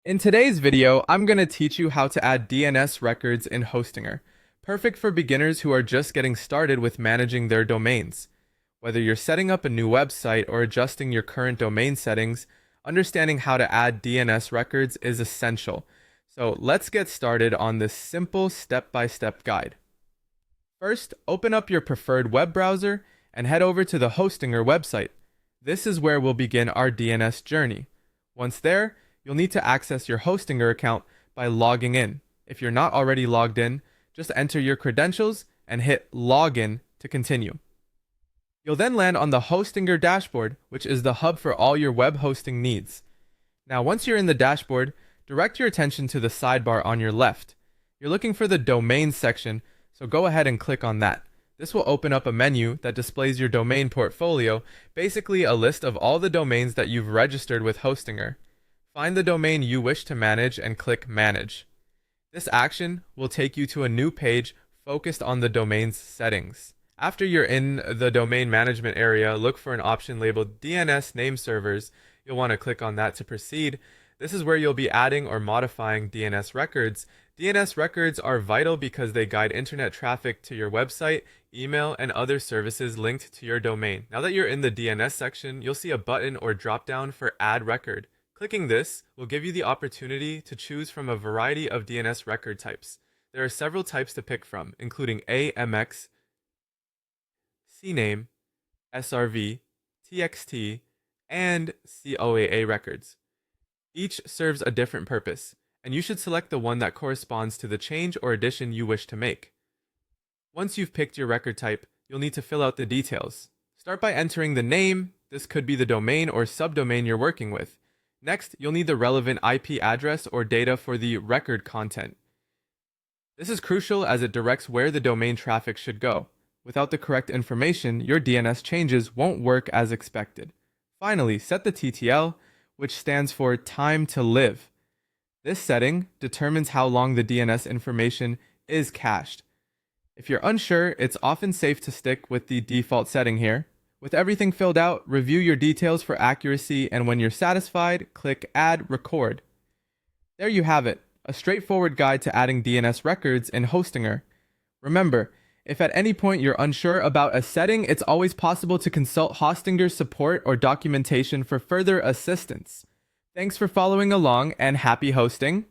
In today's video, I'm going to teach you how to add DNS records in Hostinger, perfect for beginners who are just getting started with managing their domains. Whether you're setting up a new website or adjusting your current domain settings, understanding how to add DNS records is essential. So let's get started on this simple step-by-step guide. First, open up your preferred web browser and head over to the Hostinger website. This is where we'll begin our DNS journey. Once there, you'll need to access your Hostinger account by logging in. If you're not already logged in, just enter your credentials and hit Login to continue. You'll then land on the Hostinger dashboard, which is the hub for all your web hosting needs. Now, once you're in the dashboard, direct your attention to the sidebar on your left. You're looking for the Domain section, so go ahead and click on that. This will open up a menu that displays your domain portfolio, basically a list of all the domains that you've registered with Hostinger. Find the domain you wish to manage and click Manage. This action will take you to a new page focused on the domain's settings. After you're in the domain management area, look for an option labeled DNS name servers. You'll want to click on that to proceed. This is where you'll be adding or modifying DNS records. DNS records are vital because they guide internet traffic to your website, email, and other services linked to your domain. Now that you're in the DNS section, you'll see a button or drop-down for Add Record. Clicking this will give you the opportunity to choose from a variety of DNS record types. There are several types to pick from, including AMX, CNAME, SRV, TXT, and COAA records. Each serves a different purpose, and you should select the one that corresponds to the change or addition you wish to make. Once you've picked your record type, you'll need to fill out the details. Start by entering the name. This could be the domain or subdomain you're working with. Next, you'll need the relevant IP address or data for the record content. This is crucial as it directs where the domain traffic should go. Without the correct information, your DNS changes won't work as expected. Finally, set the TTL, which stands for Time to Live. This setting determines how long the DNS information is cached. If you're unsure, it's often safe to stick with the default setting here. With everything filled out, review your details for accuracy, and when you're satisfied, click Add Record. There you have it, a straightforward guide to adding DNS records in Hostinger. Remember, if at any point you're unsure about a setting, it's always possible to consult Hostinger's support or documentation for further assistance. Thanks for following along, and happy hosting!